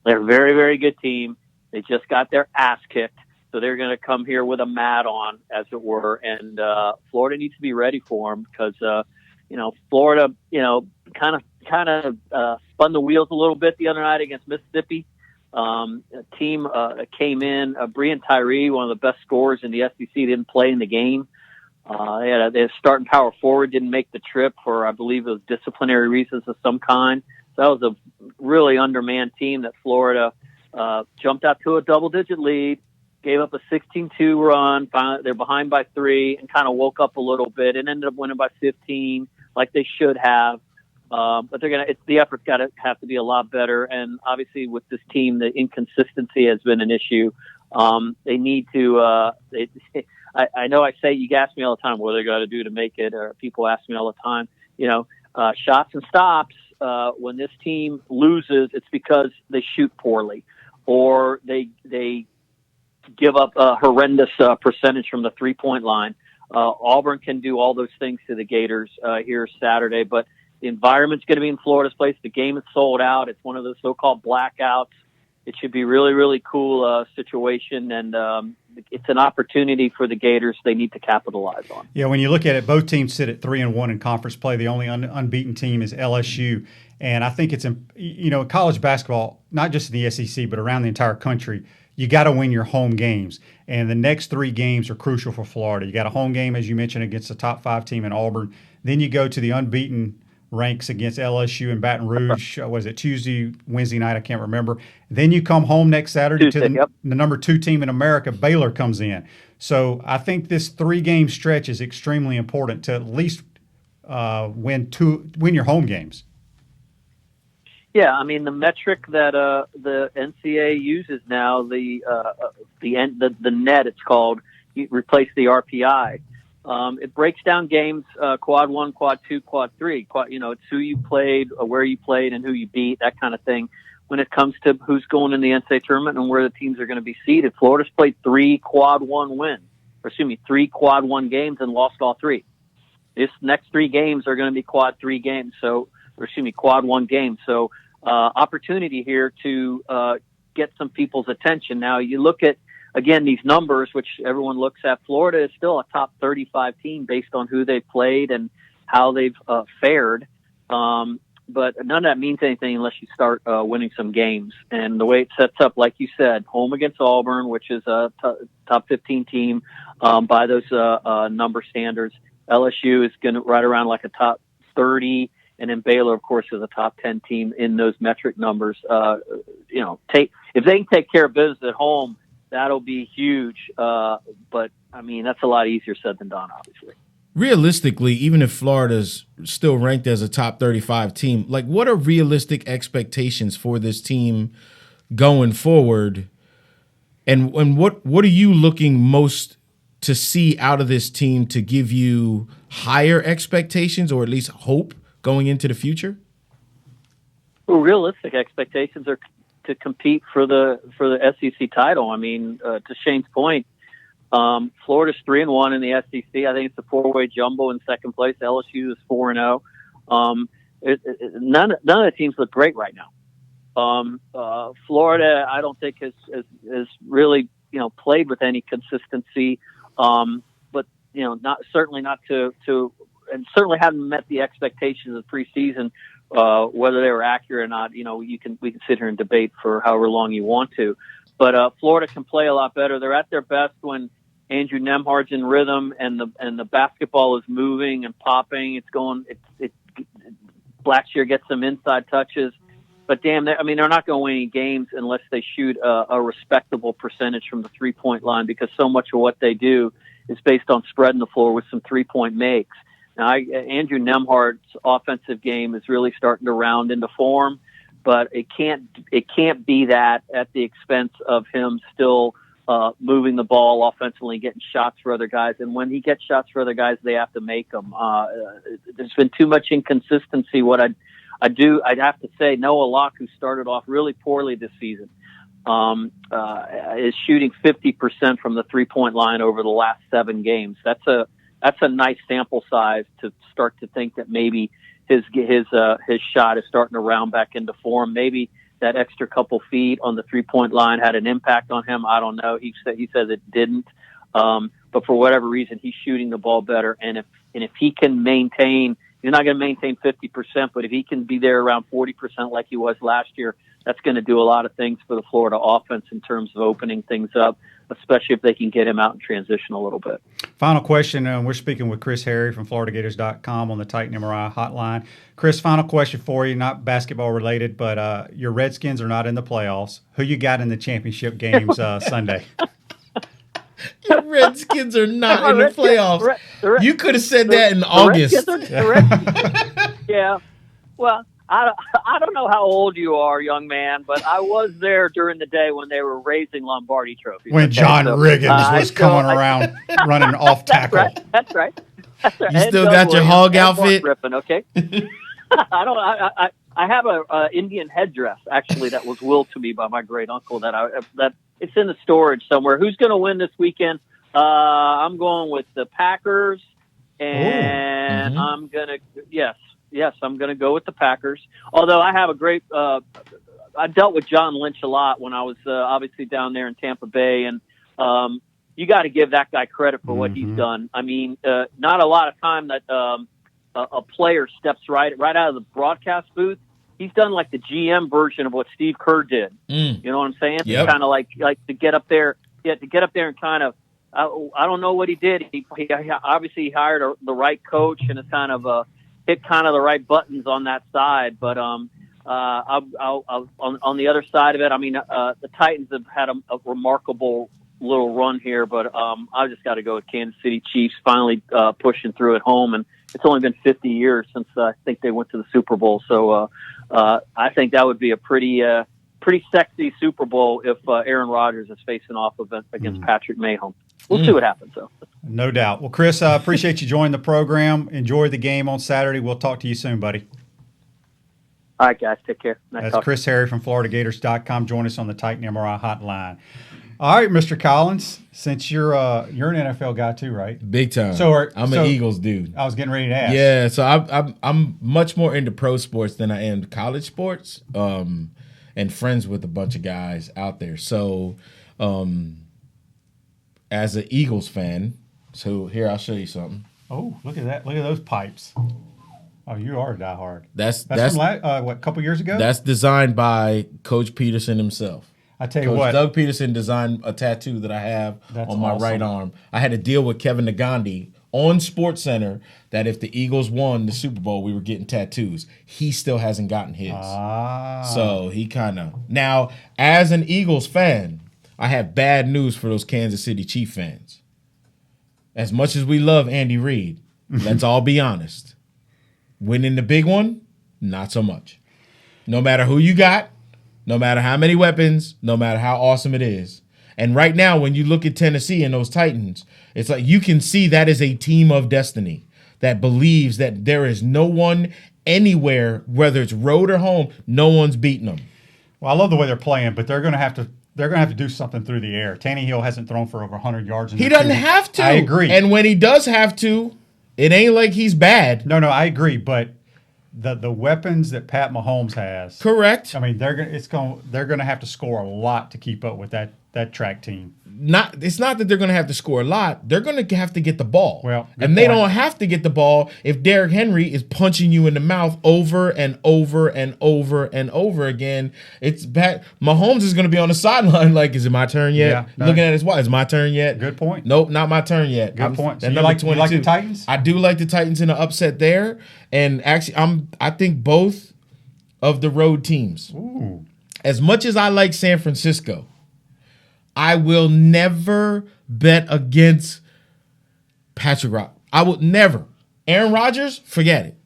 a very, very good team. They just got their ass kicked, so they're going to come here with a mat on, as it were. And Florida needs to be ready for them because, Florida, kind of spun the wheels a little bit the other night against Mississippi. A team came in. Breon Tyree, one of the best scorers in the SEC, didn't play in the game. They had a starting power forward, didn't make the trip for, I believe it was disciplinary reasons of some kind. So that was a really undermanned team that Florida jumped out to a double-digit lead, gave up a 16-2 run. They're behind by 3 and kind of woke up a little bit and ended up winning by 15 like they should have. But the effort's got to have to be a lot better. And obviously with this team, the inconsistency has been an issue. They need to. I know I say, you ask me all the time, what are they got to do to make it, or people ask me all the time, shots and stops. When this team loses, it's because they shoot poorly, or they give up a horrendous percentage from the 3-point line. Auburn can do all those things to the Gators here Saturday, but the environment's going to be in Florida's place. The game is sold out. It's one of those so-called blackouts. It should be really, really cool situation, and it's an opportunity for the Gators they need to capitalize on. Yeah, when you look at it, both teams sit at 3-1 in conference play. The only unbeaten team is LSU, and I think it's college basketball, not just in the SEC, but around the entire country. You got to win your home games, and the next 3 games are crucial for Florida. You got a home game, as you mentioned, against the top 5 team in Auburn. Then you go to the unbeaten ranks against LSU in Baton Rouge. Was it Tuesday, Wednesday night? I can't remember. Then you come home next Saturday Tuesday, to the number 2 team in America. Baylor comes in. So I think this 3-game stretch is extremely important to at least win your home games. Yeah, I mean, the metric that the NCAA uses now, the net, it's called, replace the RPI. It breaks down games, quad 1, quad 2, quad 3. It's who you played, where you played, and who you beat, that kind of thing. When it comes to who's going in the NCAA tournament and where the teams are going to be seeded, Florida's played 3 quad 1 games and lost all 3. This next 3 games are going to be quad 1 games. So, opportunity here to get some people's attention. Now, you look at, again, these numbers, which everyone looks at. Florida is still a top 35 team based on who they played and how they've fared. But none of that means anything unless you start winning some games. And the way it sets up, like you said, home against Auburn, which is a top 15 team by those number standards. LSU is going to right around like a top 30. And then Baylor, of course, is a top 10 team in those metric numbers. If they can take care of business at home, that'll be huge. But, I mean, that's a lot easier said than done, obviously. Realistically, even if Florida's still ranked as a top 35 team, like, what are realistic expectations for this team going forward? And what are you looking most to see out of this team to give you higher expectations, or at least hope going into the future? Well, realistic expectations are to compete for the SEC title. I mean, to Shane's point, Florida's 3-1 in the SEC. I think it's a 4-way jumbo in second place. LSU is 4-0. None of the teams look great right now. Florida, I don't think has really played with any consistency. But certainly not to and certainly haven't met the expectations of preseason. Whether they were accurate or not, we can sit here and debate for however long you want to. But Florida can play a lot better. They're at their best when Andrew Nemhard's in rhythm and the basketball is moving and popping. It's going. Blackshear gets some inside touches, but damn, they're not going to win any games unless they shoot a respectable percentage from the 3-point line, because so much of what they do is based on spreading the floor with some 3-point makes. Now, Andrew Nemhard's offensive game is really starting to round into form, but it can't be that at the expense of him still moving the ball offensively, getting shots for other guys. And when he gets shots for other guys, they have to make them. There's been too much inconsistency. What I'd have to say, Noah Locke, who started off really poorly this season, is shooting 50% from the 3-point line over the last 7 games. That's a nice sample size to start to think that maybe his shot is starting to round back into form. Maybe that extra couple feet on the 3-point line had an impact on him. I don't know. He says it didn't. But for whatever reason, he's shooting the ball better. And if he can maintain, he's not going to maintain 50%, but if he can be there around 40% like he was last year, that's going to do a lot of things for the Florida offense in terms of opening things up, especially if they can get him out in transition a little bit. Final question. We're speaking with Chris Harry from FloridaGators.com on the Titan MRI hotline. Chris, final question for you, not basketball related, but your Redskins are not in the playoffs. Who you got in the championship games Sunday? Your Redskins are not in the playoffs. You could have said that in August. Yeah. Well, I don't know how old you are, young man, but I was there during the day when they were raising Lombardi trophies. When John Riggins was coming I around running off tackle. That's right. That's right. You And still Doug got your Williams hog and Mark outfit? Griffin, okay. I have a Indian headdress actually that was willed to me by my great uncle that it's in the storage somewhere. Who's going to win this weekend? I'm going with the Packers, and I'm gonna I'm gonna go with the Packers. Although I have a great, I dealt with John Lynch a lot when I was obviously down there in Tampa Bay, and you got to give that guy credit for what he's done. I mean, not a lot of time that a player steps right out of the broadcast booth. He's done like the GM version of what Steve Kerr did. You know what I'm saying? Yep. Kind of like to get up there, and kind of. I don't know what he did. He obviously hired the right coach and it's kind of hit kind of the right buttons on that side. But on the other side of it, I mean, the Titans have had a remarkable little run here, but I just got to go with Kansas City Chiefs finally pushing through at home, and it's only been 50 years since I think they went to the Super Bowl. So I think that would be a pretty sexy Super Bowl if Aaron Rodgers is facing off against Patrick Mahomes. We'll see what happens, though. No doubt. Well, Chris, I appreciate you joining the program. Enjoy the game on Saturday. We'll talk to you soon, buddy. All right, guys. Take care. That's Chris Harry from FloridaGators.com. Join us on the Titan MRI hotline. All right, Mr. Collins, since you're an NFL guy too, right? Big time. I'm an Eagles dude. I was getting ready to ask. Yeah, so I'm much more into pro sports than I am college sports, and friends with a bunch of guys out there. So as an Eagles fan, so here I'll show you something. Oh, look at that. Look at those pipes. Oh, you are a diehard. That's from a couple years ago? That's designed by Coach Peterson himself. I tell you Coach what. Doug Peterson designed a tattoo that I have on my right arm. I had to deal with Kevin Nagandi on SportsCenter that if the Eagles won the Super Bowl, we were getting tattoos. He still hasn't gotten his. So he kind of... Now, as an Eagles fan, I have bad news for those Kansas City Chief fans. As much as we love Andy Reid, let's all be honest. Winning the big one, not so much. No matter who you got, no matter how many weapons, no matter how awesome it is. And right now, when you look at Tennessee and those Titans, it's like you can see that is a team of destiny that believes that there is no one anywhere, whether it's road or home, no one's beating them. Well, I love the way they're playing, but they're going to have to do something through the air. Tannehill hasn't thrown for over 100 yards. He doesn't have to. I agree. And when he does have to, it ain't like he's bad. No, I agree. But the weapons that Pat Mahomes has, correct. I mean, they're gonna have to score a lot to keep up with that track team. It's not that they're going to have to score a lot. They're going to have to get the ball. Well, and they don't have to get the ball if Derrick Henry is punching you in the mouth over and over and over and over again. It's bad. Mahomes is going to be on the sideline like, is it my turn yet? Yeah, no. Looking at his watch, is it my turn yet? Good point. Nope, not my turn yet. Good point. So you number like 22. You like the Titans? I do like the Titans in an upset there. And actually, I think both of the road teams. Ooh. As much as I like San Francisco, I will never bet against Patrick Rock. I will never. Aaron Rodgers, forget it.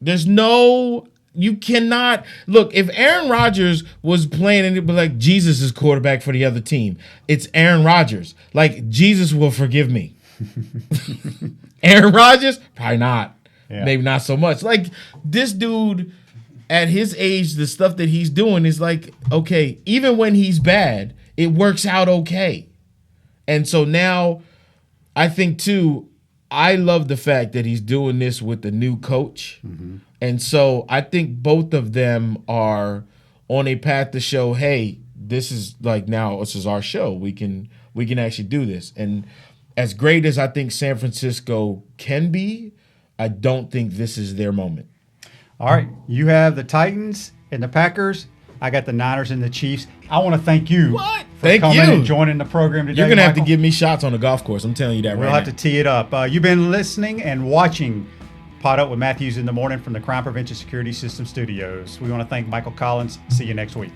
You cannot. Look, if Aaron Rodgers was playing and it'd be like Jesus is quarterback for the other team, it's Aaron Rodgers. Like, Jesus will forgive me. Aaron Rodgers, probably not. Yeah. Maybe not so much. Like, this dude, at his age, the stuff that he's doing is like, okay, even when he's bad, it works out okay. And so now I think, too, I love the fact that he's doing this with the new coach. Mm-hmm. And so I think both of them are on a path to show, hey, this is our show. We can actually do this. And as great as I think San Francisco can be, I don't think this is their moment. All right. You have the Titans and the Packers. I got the Niners and the Chiefs. I want to thank you for coming and joining the program today. You're going to have to give me shots on the golf course. I'm telling you that right now. We'll have to tee it up. You've been listening and watching Pot Up with Matthews in the Morning from the Crime Prevention Security System Studios. We want to thank Michael Collins. See you next week.